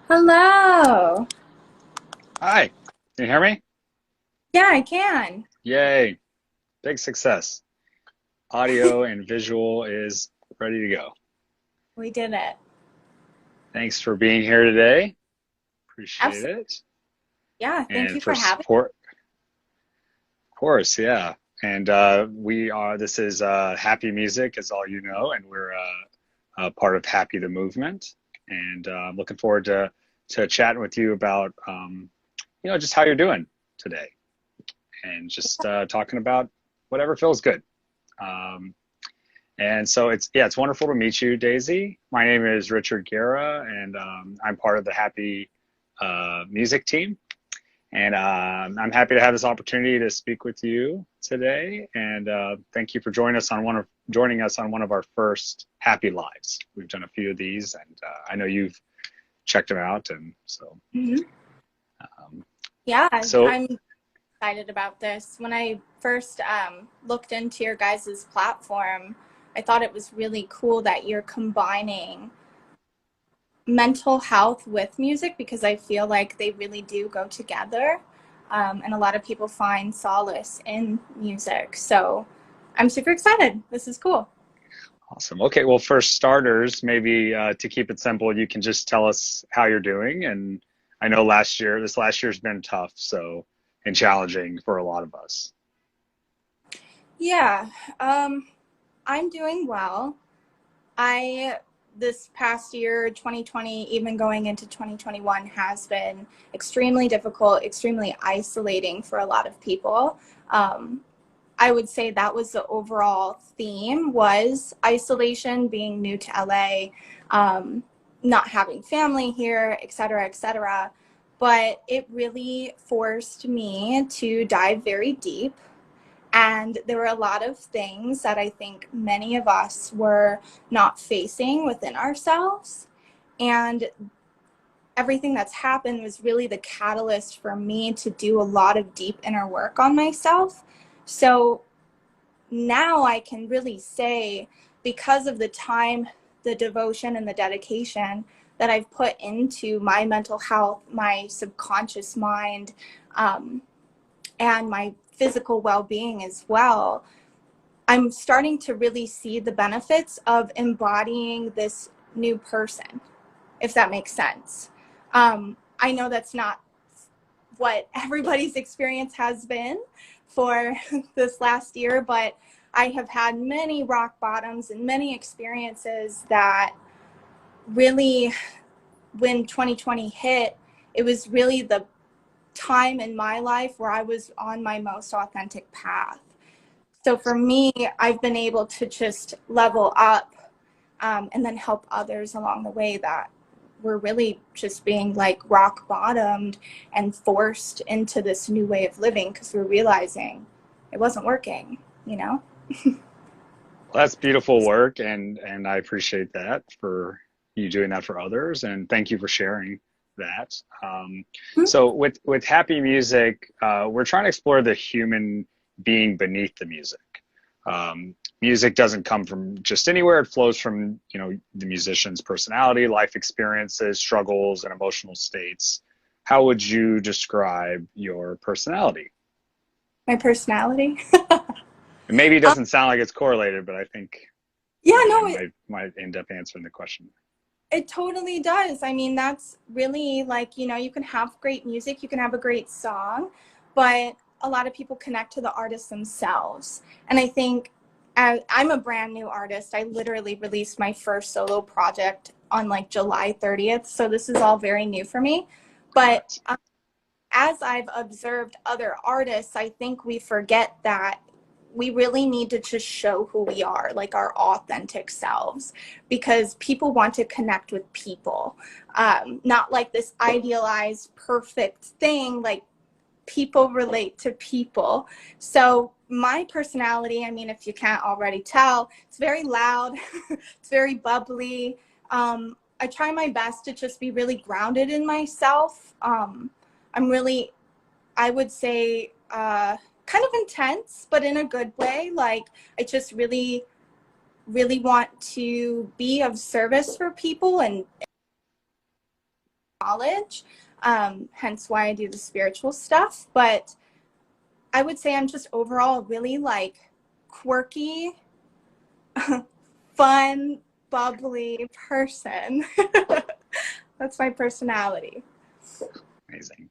Hello. Hi, can you hear me? Yeah, I can. Yay, big success. Audio and visual is ready to go. We did it. Thanks for being here today. Appreciate Absolutely. it. Yeah, thank And you for for having support, of course, yeah. And this is Happy Music, as all you know, and we're a part of Happy the Movement. And I'm looking forward to chatting with you about, just how you're doing today and just talking about whatever feels good. Um, And so it's wonderful to meet you, Daisy. My name is Richard Guerra, and I'm part of the Happy Music team. And I'm happy to have this opportunity to speak with you today. And thank you for joining us on one of our first Happy Lives. We've done a few of these, and I know you've checked them out. And so, me. um, Yeah, so I'm excited about this. When I first looked into your guys' platform, I thought it was really cool that you're combining mental health with music because I feel like they really do go together. And a lot of people find solace in music. So I'm super excited. This is cool. awesome. Okay, well, for starters, maybe to keep it simple, you can just tell us how you're doing. And I know this last year's been tough, so and challenging for a lot of us. Yeah, um, I'm doing well. I this past year, 2020, even going into 2021, has been extremely difficult, extremely isolating for a lot of people. Um, I would say that was the overall theme was isolation, being new to LA, not having family here, et cetera, et cetera. But it really forced me to dive very deep, and there were a lot of things that I think many of us were not facing within ourselves. And everything that's happened was really the catalyst for me to do a lot of deep inner work on myself. So now I can really say, because of the time, the devotion, and the dedication that I've put into my mental health, my subconscious mind, um, and my physical well being as well, I'm starting to really see the benefits of embodying this new person, if that makes sense. I know that's not what everybody's experience has been for this last year, but I have had many rock bottoms and many experiences that really, when 2020 hit, it was really the time in my life where I was on my most authentic path. So for me, I've been able to just level up, and then help others along the way that were really just being like rock bottomed and forced into this new way of living because we're realizing it wasn't working, you know? Well, that's beautiful work, and I appreciate that for you doing that for others, and thank you for sharing that. So with Happy Music, we're trying to explore the human being beneath the music. Music doesn't come from just anywhere. It flows from, the musician's personality, life experiences, struggles, and emotional states. How would you describe your personality? My personality. And maybe it um, doesn't sound like it's correlated, but I think yeah, I no, might end up answering the question. it totally does. I mean, that's really like, you can have great music, you can have a great song, but a lot of people connect to the artists themselves. And I think I'm a brand new artist. I literally released my first solo project on like July 30th. So this is all very new for me. But Congrats. as I've observed other artists, I think we forget that we really need to just show who we are, like our authentic selves, because people want to connect with people, not like this idealized, perfect thing. Like, people relate to people. So my personality, I mean, if you can't already tell, it's very loud, it's very bubbly. I try my best to just be really grounded in myself. I'm really, I would say, kind of intense, but in a good way. Like, I just really, really want to be of service for people and knowledge, hence why I do the spiritual stuff. But I would say I'm just overall really like quirky, fun, bubbly person. That's my personality. Amazing.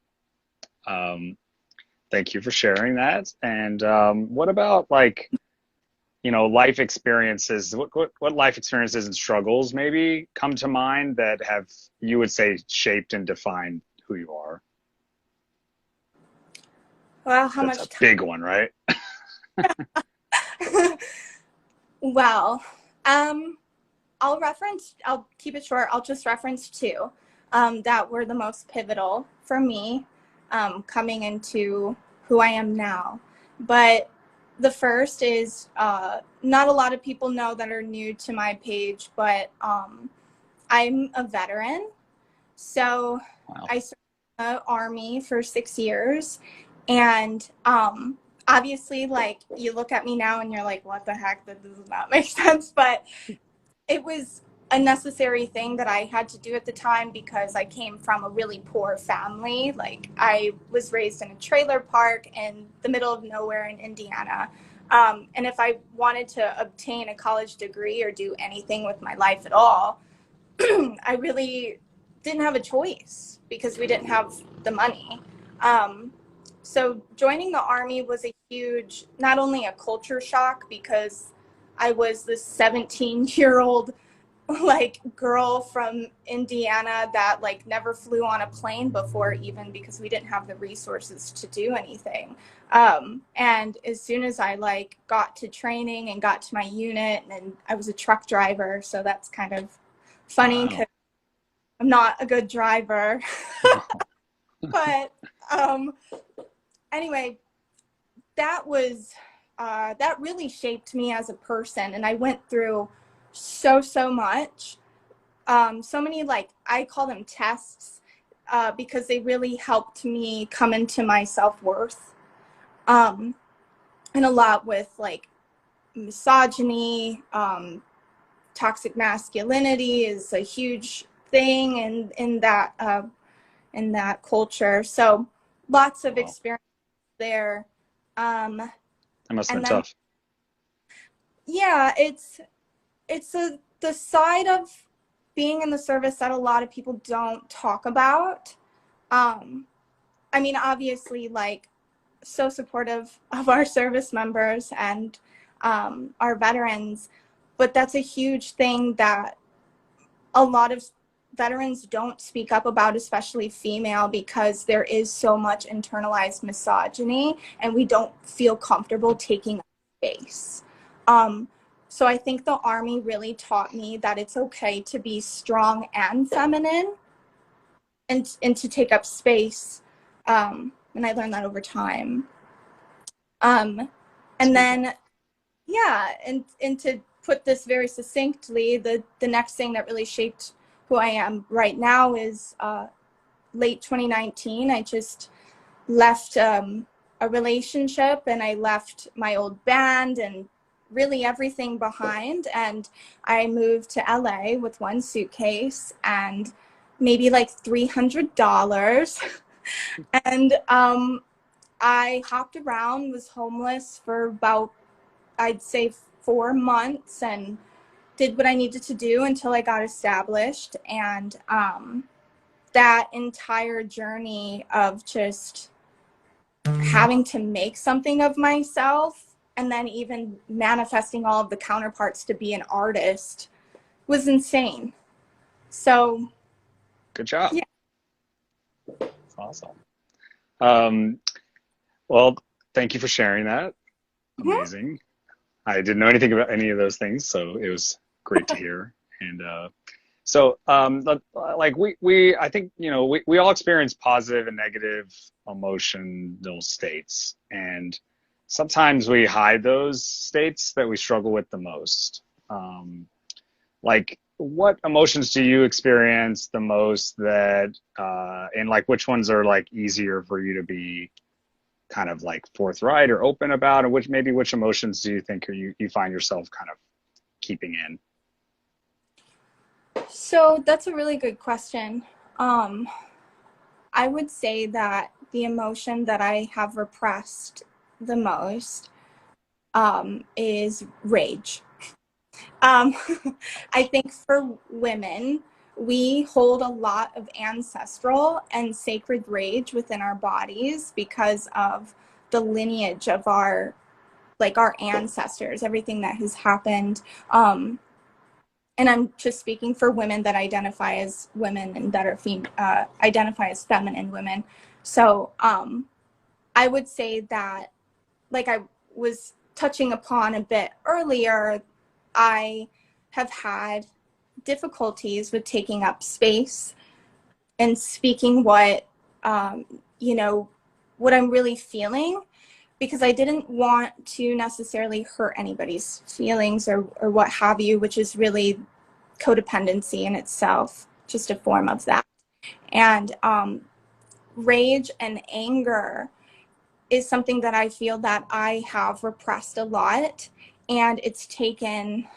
Thank you for sharing that. And what about like, life experiences? What life experiences and struggles maybe come to mind that have, you would say, shaped and defined who you are? Well, how That's much a time? big one, right? Well, um, I'll keep it short. I'll just reference two that were the most pivotal for me coming into who I am now. But the first is not a lot of people know that are new to my page, but I'm a veteran. So Wow. I served in the Army for 6 years. And obviously, like, you look at me now and you're like, what the heck? That does not make sense. But it was a necessary thing that I had to do at the time because I came from a really poor family. Like, I was raised in a trailer park in the middle of nowhere in Indiana. And if I wanted to obtain a college degree or do anything with my life at all, I really didn't have a choice because we didn't have the money. Um, so joining the Army was a huge, not only a culture shock because I was this 17-year-old like girl from Indiana that like never flew on a plane before, even because we didn't have the resources to do anything. And as soon as I like got to training and got to my unit, and I was a truck driver, so that's kind of funny because Wow. I'm not a good driver. But um, anyway, that was that really shaped me as a person, and I went through so much. So many, like, I call them tests because they really helped me come into my self-worth. Um, and a lot with like misogyny, toxic masculinity is a huge thing in that culture. So lots of Wow. experience there. Um, That must have and been then tough. yeah, it's the side of being in the service that a lot of people don't talk about. Um, I mean, obviously, like, so supportive of our service members and our veterans, but that's a huge thing that a lot of veterans don't speak up about, especially female, because there is so much internalized misogyny and we don't feel comfortable taking space. Um, so I think the Army really taught me that it's okay to be strong and feminine and to take up space. And I learned that over time. Um, It's and beautiful. then, yeah, and to put this very succinctly, the next thing that really shaped who I am right now is late 2019. I just left a relationship and I left my old band and really everything behind. And I moved to LA with one suitcase and maybe like $300. And I hopped around, was homeless for about, I'd say, 4 months and did what I needed to do until I got established. And that entire journey of just having to make something of myself and then even manifesting all of the counterparts to be an artist was insane. So, Good job. yeah. That's awesome. Um, well, thank you for sharing that. Mhm. Amazing. I didn't know anything about any of those things, so it was great to hear. And like I think, we all experience positive and negative emotional states. And sometimes we hide those states that we struggle with the most. Like, what emotions do you experience the most and like, which ones are like easier for you to be kind of like forthright or open about, and which emotions do you think you find yourself kind of keeping in? So that's a really good question. Um, I would say that the emotion that I have repressed the most is rage. Um, I think for women, we hold a lot of ancestral and sacred rage within our bodies because of the lineage of our ancestors, everything that has happened. And I'm just speaking for women that identify as women and that are identify as feminine women. So I would say that, like I was touching upon a bit earlier, I have had difficulties with taking up space and speaking um, you know, what I'm really feeling, because I didn't want to necessarily hurt anybody's feelings or what have you, which is really codependency in itself, just a form of that. And rage and anger is something that I feel that I have repressed a lot. And it's taken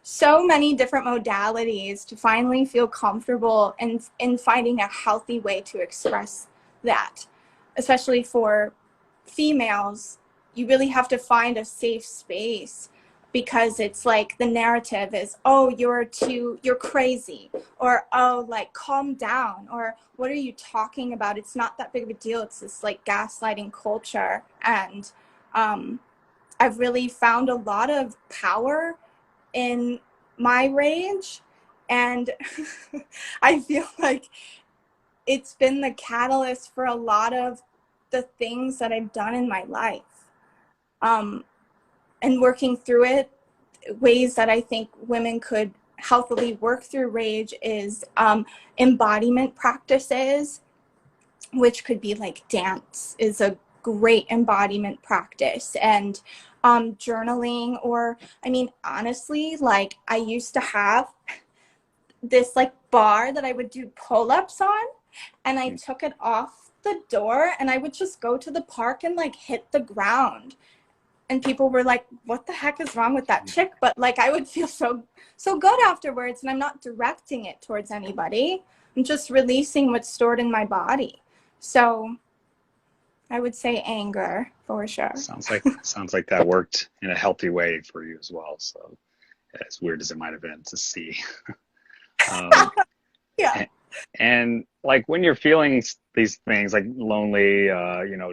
so many different modalities to finally feel comfortable in finding a healthy way to express that. Especially for females, you really have to find a safe space, because it's like the narrative is, oh, you're crazy, or oh, like, calm down, or what are you talking about, it's not that big of a deal. It's this like gaslighting culture. And I've really found a lot of power in my rage, and I feel like it's been the catalyst for a lot of the things that I've done in my life. Um, and working through it, ways that I think women could healthily work through rage is embodiment practices, which could be like dance is a great embodiment practice, and journaling, or I mean, honestly, like I used to have this like bar that I would do pull-ups on, and I took it off the door and I would just go to the park and like hit the ground, and people were like, what the heck is wrong with that chick? But like I would feel so good afterwards, and I'm not directing it towards anybody. I'm just releasing what's stored in my body. So I would say anger for sure. Sounds like that worked in a healthy way for you as well. So as weird as it might have been to see. Um, Yeah. and like when you're feeling these things like lonely,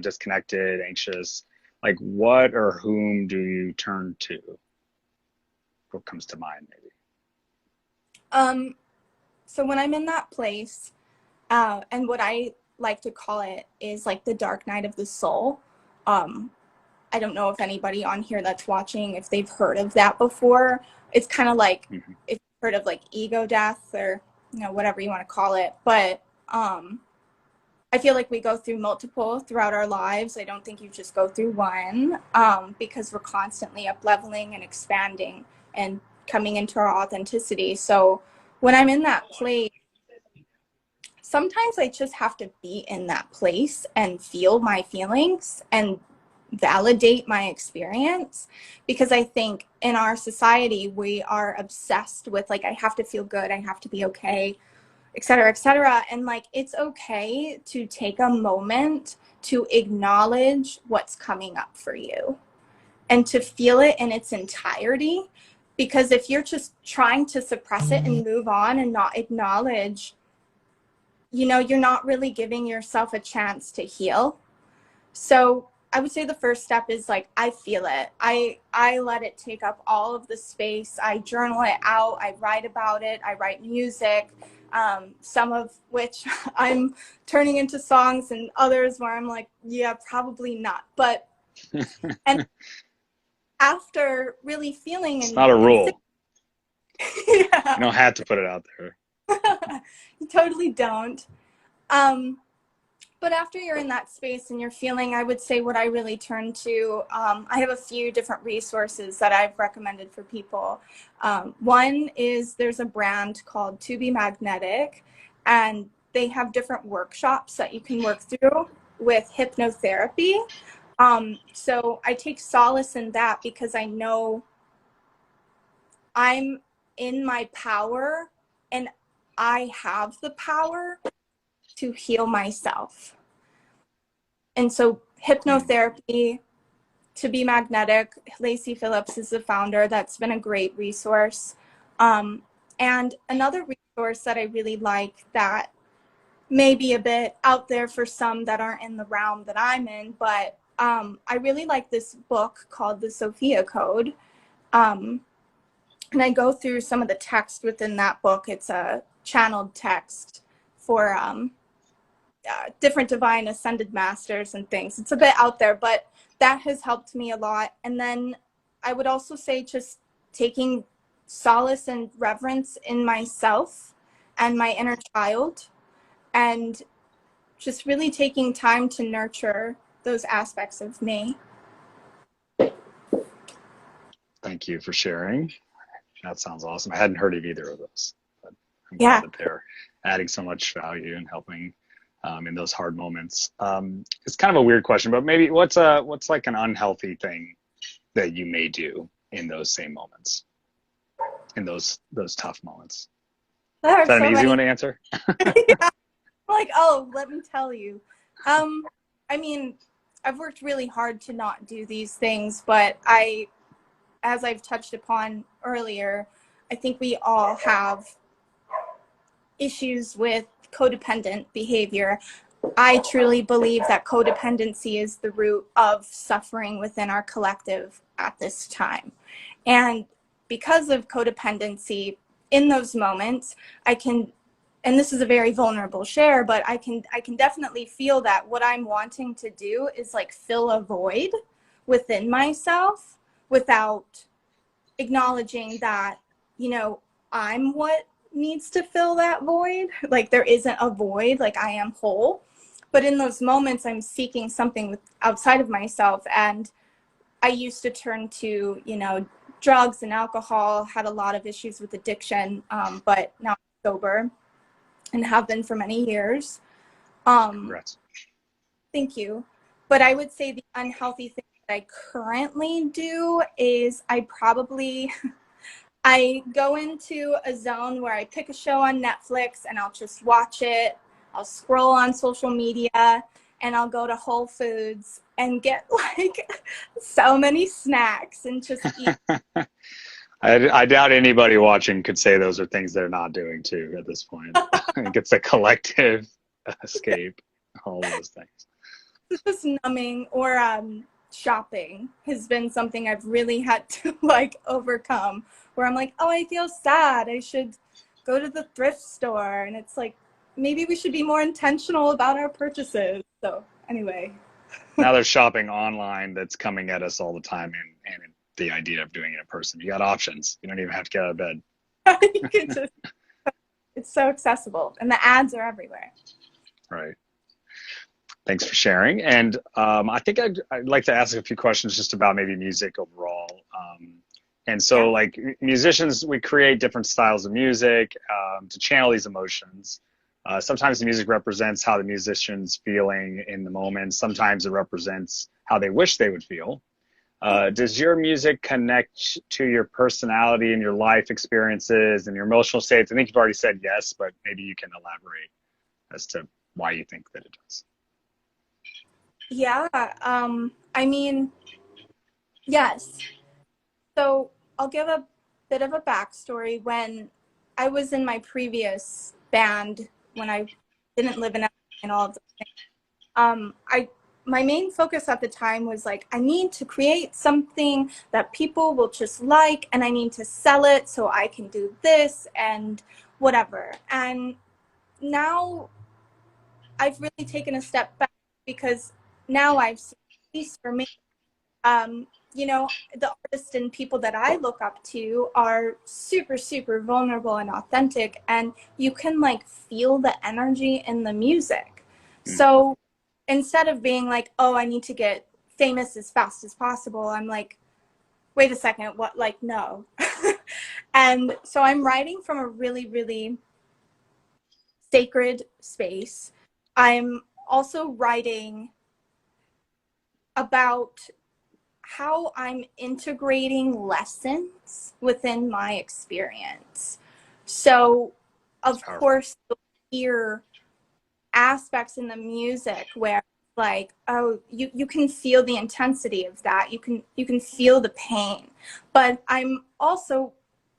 disconnected, anxious, like what or whom do you turn to? What comes to mind, maybe? Um, so when I'm in that place, and what I like to call it is like the dark night of the soul. Um, I don't know if anybody on here that's watching, if they've heard of that before. It's kind of like, Hmm. if you've heard of like ego death, or whatever you want to call it. But I feel like we go through multiple throughout our lives. I don't think you just go through one, because we're constantly up leveling and expanding and coming into our authenticity. So when I'm in that place, sometimes I just have to be in that place and feel my feelings and validate my experience, because I think in our society we are obsessed with like, I have to feel good, I have to be okay, et cetera, et cetera. And like, it's okay to take a moment to acknowledge what's coming up for you and to feel it in its entirety. Because if you're just trying to suppress it and move on and not acknowledge, you're not really giving yourself a chance to heal. So I would say the first step is like, I feel it. I let it take up all of the space. I journal it out. I write about it. I write music, some of which I'm turning into songs, and others where I'm like, yeah, probably not. But, and after really feeling It's not a and rule. You yeah, don't have to put it out there. you totally don't. Um, But after you're in that space and you're feeling, I would say what I really turn to, I have a few different resources that I've recommended for people. One is, there's a brand called To Be Magnetic, and they have different workshops that you can work through with hypnotherapy. So I take solace in that, because I know I'm in my power, and I have the power to heal myself. And so hypnotherapy, To Be Magnetic, Lacey Phillips is the founder. That's been a great resource. And another resource that I really like that may be a bit out there for some that aren't in the realm that I'm in, but I really like this book called The Sophia Code. And I go through some of the text within that book. It's a channeled text for different divine ascended masters and things. It's a bit out there, but that has helped me a lot. And then I would also say just taking solace and reverence in myself and my inner child, and just really taking time to nurture those aspects of me. Thank you for sharing. That sounds awesome. I hadn't heard of either of those, but I'm Yeah. glad that they're adding so much value and helping in those hard moments. It's kind of a weird question, but maybe what's like an unhealthy thing that you may do in those same moments, in those tough moments? There are Is that so an easy many. one to answer? Yeah. Like, oh, let me tell you. I mean, I've worked really hard to not do these things, but as I've touched upon earlier, I think we all have issues with codependent behavior. I truly believe that codependency is the root of suffering within our collective at this time. And because of codependency, in those moments, I can, and this is a very vulnerable share, but I can definitely feel that what I'm wanting to do is like fill a void within myself without acknowledging that, you know, I'm what needs to fill that void. Like there isn't a void, like I am whole. But in those moments, I'm seeking something outside of myself. And I used to turn to, you know, drugs and alcohol, had a lot of issues with addiction, but now I'm sober and have been for many years. Congrats. Thank you. But I would say the unhealthy thing that I currently do is I go into a zone where I pick a show on Netflix and I'll just watch it. I'll scroll on social media and I'll go to Whole Foods and get like so many snacks and just eat. I doubt anybody watching could say those are things they're not doing too at this point. I think it's a collective escape, all those things. Just numbing, or shopping has been something I've really had to like overcome, where I'm like, oh, I feel sad, I should go to the thrift store, and it's like maybe we should be more intentional about our purchases. So anyway. Now there's shopping online that's coming at us all the time, and the idea of doing it in person. You got options. You don't even have to get out of bed. You can just, it's so accessible and the ads are everywhere. Right. Thanks for sharing. And I think I'd like to ask a few questions just about maybe music overall. And so, Yeah. like musicians, we create different styles of music to channel these emotions. Sometimes the music represents how the musician's feeling in the moment. Sometimes it represents how they wish they would feel. Does your music connect to your personality and your life experiences and your emotional states? I think you've already said yes, but maybe you can elaborate as to why you think that it does. Yeah. I mean, yes. So I'll give a bit of a backstory. When I was in my previous band, when I didn't live in LA and all of those things, my main focus at the time was like, I need to create something that people will just like, and I need to sell it so I can do this and whatever. And now I've really taken a step back, because now I've seen, at least for me, you know, the artists and people that I look up to are super, super vulnerable and authentic, and you can like feel the energy in the music. So instead of being like, oh, I need to get famous as fast as possible, I'm like, wait a second, what? Like, no. And so I'm writing from a really, really sacred space. I'm also writing about how I'm integrating lessons within my experience. So of Powerful. course, you'll hear aspects in the music where like, oh, you can feel the intensity of that. You can feel the pain. But I'm also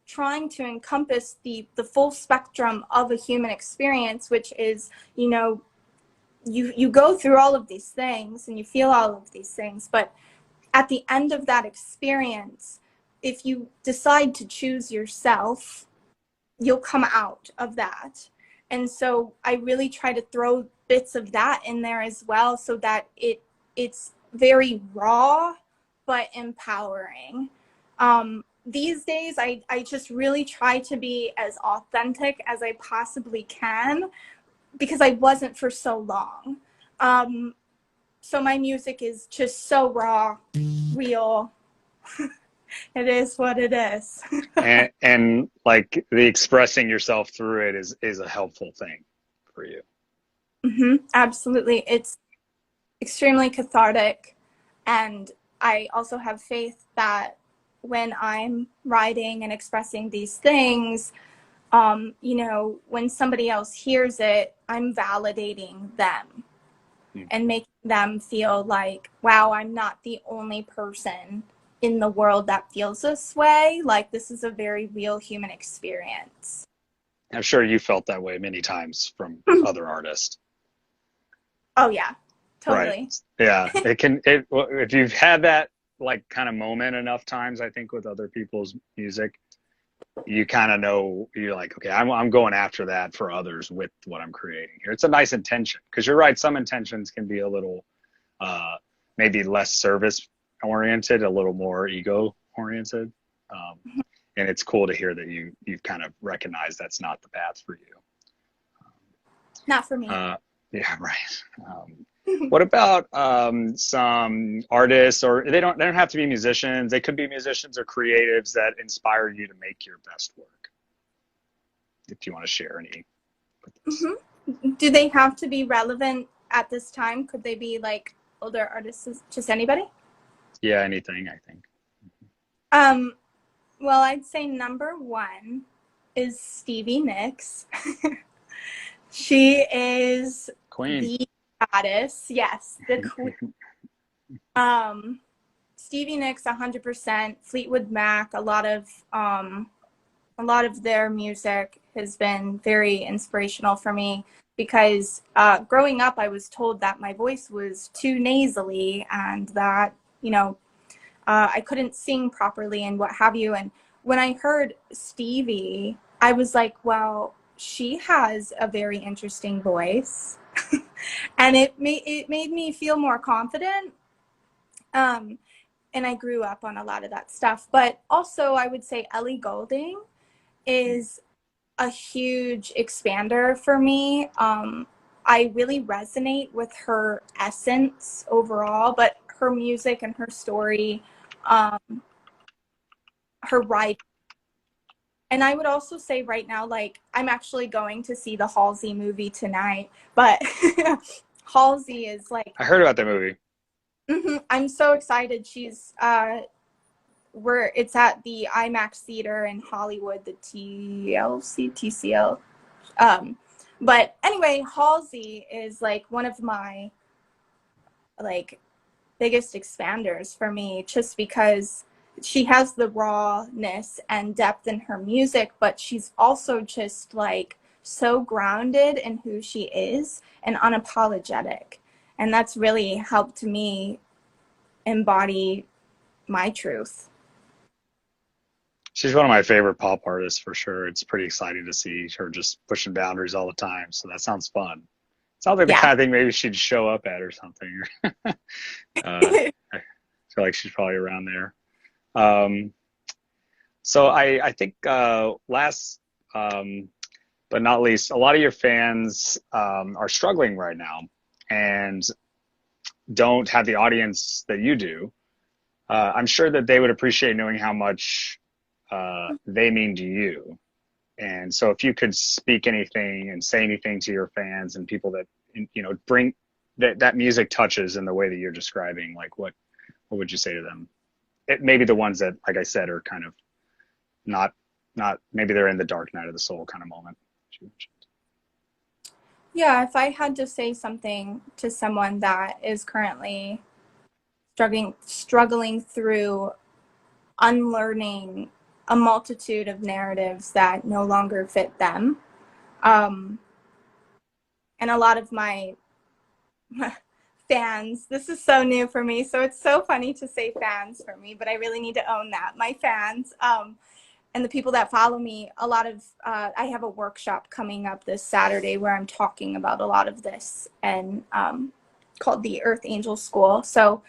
trying to encompass the full spectrum of a human experience, which is, you go through all of these things and you feel all of these things, but at the end of that experience, if you decide to choose yourself, you'll come out of that. And so I really try to throw bits of that in there as well, so that it's very raw but empowering. These days I just really try to be as authentic as I possibly can, because I wasn't for so long. So my music is just so raw, real. It is what it is. And like the expressing yourself through it is a helpful thing for you. Absolutely. It's extremely cathartic. And I also have faith that when I'm writing and expressing these things, when somebody else hears it, I'm validating them Hmm. and making them feel like, wow, I'm not the only person in the world that feels this way. Like, this is a very real human experience. I'm sure you felt that way many times from other artists. Oh, yeah, Right. totally. Yeah. If you've had that like kind of moment enough times, I think with other people's music, you kind of know you're like, okay, I'm going after that for others with what I'm creating here. It's a nice intention because you're right. Some intentions can be a little, uh, maybe less service oriented, a little more ego oriented. Um, and it's cool to hear that you've kind of recognized that's not the path for you. Not for me. Uh, yeah, right. What about some artists, or they don't have to be musicians. They could be musicians or creatives that inspire you to make your best work. If you want to share any with this. Do they have to be relevant at this time? Could they be like older artists, just anybody? Yeah, anything, I think. Um, well, I'd say number one is Stevie Nicks. She is Queen. the goddess. Yes, the queen. Um, Stevie Nicks, 100%. Fleetwood Mac, a lot of their music has been very inspirational for me, because growing up, I was told that my voice was too nasally and that, I couldn't sing properly and what have you. And when I heard Stevie, I was like, well, she has a very interesting voice. And it made me feel more confident. Um, and I grew up on a lot of that stuff. But also, I would say Ellie Goulding is a huge expander for me. I really resonate with her essence overall, but her music and her story, um, her writing. And I would also say right now, like, I'm actually going to see the Halsey movie tonight, but Halsey is like, I heard about that movie. I'm so excited. She's where it's at the IMAX theater in Hollywood, the TCL. Um, but anyway, Halsey is like one of my like biggest expanders for me, just because she has the rawness and depth in her music, but she's also just like so grounded in who she is and unapologetic. And that's really helped me embody my truth. She's one of my favorite pop artists for sure. It's pretty exciting to see her just pushing boundaries all the time. So that sounds fun. Sounds like the Yeah. kind of thing maybe she'd show up at or something. I feel like she's probably around there. Um, so I think last but not least, a lot of your fans are struggling right now and don't have the audience that you do. I'm sure that they would appreciate knowing how much they mean to you. And so if you could speak anything and say anything to your fans and people that, bring that music touches in the way that you're describing, like what would you say to them? Maybe the ones that, like I said, are kind of not, maybe they're in the dark night of the soul kind of moment. you mentioned. Yeah, if I had to say something to someone that is currently struggling through unlearning a multitude of narratives that no longer fit them, um, and a lot of my fans, this is so new for me, so it's so funny to say fans for me, but I really need to own that. My fans, and the people that follow me, a lot of I have a workshop coming up this Saturday where I'm talking about a lot of this, and called the Earth Angel School. So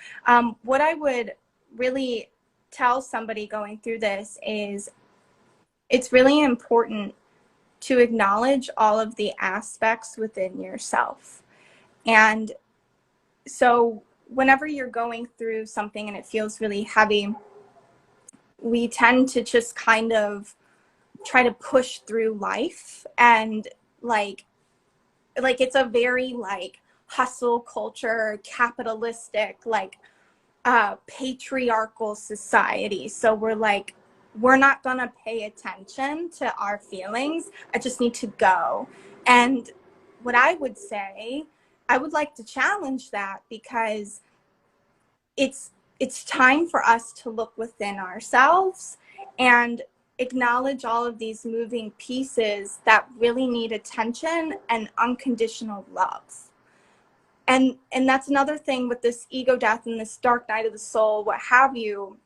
what I would really tell somebody going through this is it's really important to acknowledge all of the aspects within yourself. And so whenever you're going through something and it feels really heavy, we tend to just kind of try to push through life, and like it's a very like hustle culture, capitalistic, like patriarchal society. So we're like, we're not gonna pay attention to our feelings. I just need to go. And what I would say, I would like to challenge that, because it's time for us to look within ourselves and acknowledge all of these moving pieces that really need attention and unconditional love. And that's another thing with this ego death and this dark night of the soul, what have you,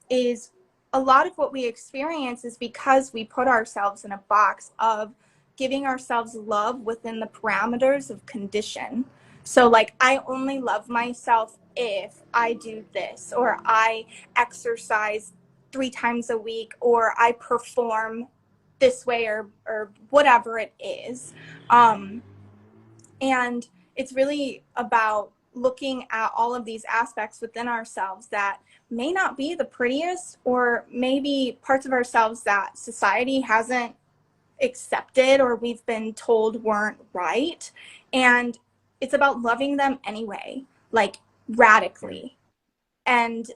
is a lot of what we experience is because we put ourselves in a box of giving ourselves love within the parameters of condition. So like, I only love myself if I do this, or I exercise 3 times a week, or I perform this way, or whatever it is. And it's really about looking at all of these aspects within ourselves that may not be the prettiest, or maybe parts of ourselves that society hasn't accepted or we've been told weren't right. And it's about loving them anyway, like radically. And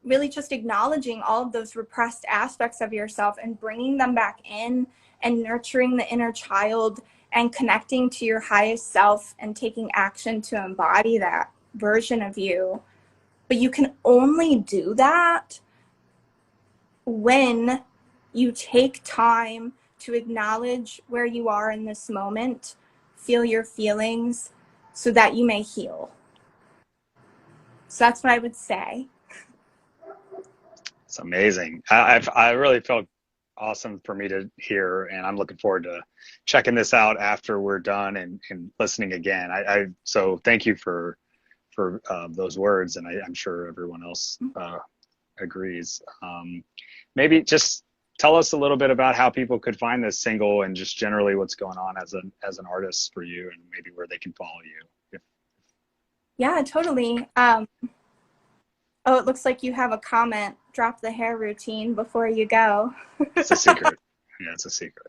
really just acknowledging all of those repressed aspects of yourself and bringing them back in, and nurturing the inner child and connecting to your highest self and taking action to embody that version of you. But you can only do that when you take time to acknowledge where you are in this moment, feel your feelings, so that you may heal. So that's what I would say. It's amazing. I really felt awesome for me to hear, and I'm looking forward to checking this out after we're done and listening again. So thank you for those words, and I'm sure everyone else agrees. Maybe just tell us a little bit about how people could find this single, and just generally what's going on as an artist for you, and maybe where they can follow you. Yeah, totally. Oh, it looks like you have a comment. Drop the hair routine before you go. It's a secret. Yeah, it's a secret.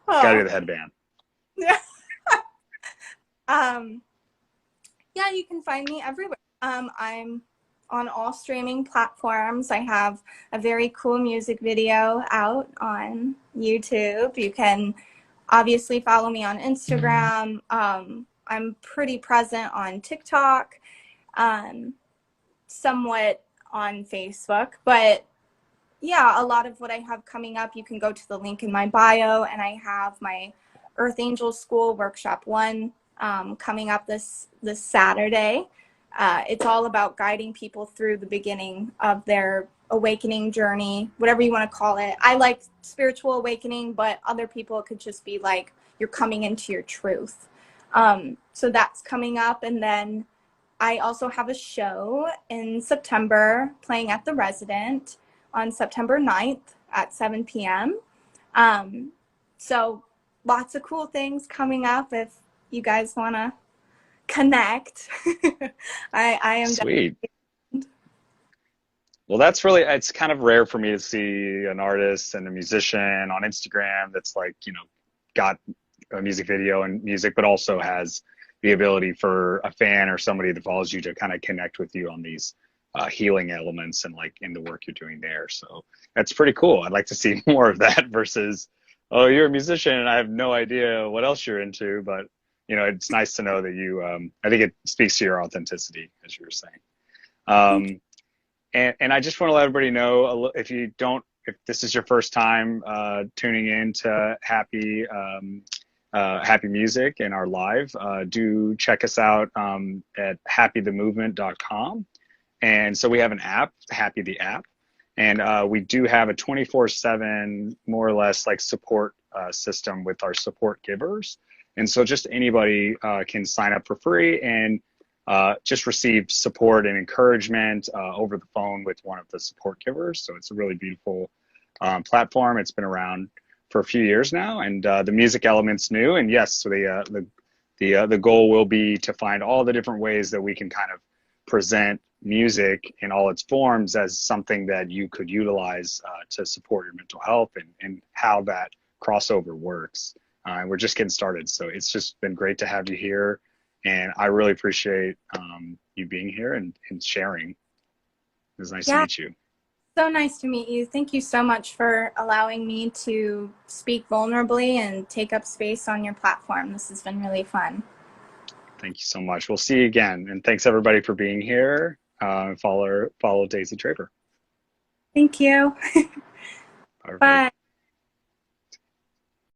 Gotta Oh. do the headband. um, yeah, you can find me everywhere. I'm on all streaming platforms. I have a very cool music video out on YouTube. You can obviously follow me on Instagram. I'm pretty present on TikTok, somewhat on Facebook, but yeah, a lot of what I have coming up, you can go to the link in my bio, and I have my Earth Angel School Workshop 1 coming up this Saturday. It's all about guiding people through the beginning of their awakening journey, whatever you want to call it. I like spiritual awakening, but other people, it could just be like you're coming into your truth. So that's coming up. And then I also have a show in September playing at the Resident on September 9th at 7 p.m. So lots of cool things coming up if you guys want to connect. I am Sweet. Well, it's kind of rare for me to see an artist and a musician on Instagram that's like, got a music video and music, but also has the ability for a fan or somebody that follows you to kind of connect with you on these healing elements and like in the work you're doing there. So that's pretty cool. I'd like to see more of that versus Oh, you're a musician, and I have no idea what else you're into, but it's nice to know that you. I think it speaks to your authenticity, as you were saying. Thank you. Um, and I just want to let everybody know if you don't, if this is your first time tuning in to Happy Music in our live, do check us out at happythemovement.com. And so we have an app, Happy the app, and we do have a 24/7, more or less, like support system with our support givers. And so just anybody can sign up for free and just receive support and encouragement over the phone with one of the support givers. So it's a really beautiful platform. It's been around for a few years now, and the music element's new. And yes, so the goal will be to find all the different ways that we can kind of present music in all its forms as something that you could utilize to support your mental health, and how that crossover works. And we're just getting started. So it's just been great to have you here. And I really appreciate you being here and sharing. It was nice to Yeah, meet you. so nice to meet you. Thank you so much for allowing me to speak vulnerably and take up space on your platform. This has been really fun. Thank you so much. We'll see you again. And thanks everybody for being here. Follow Daisy Draper. Thank you. All right. Bye.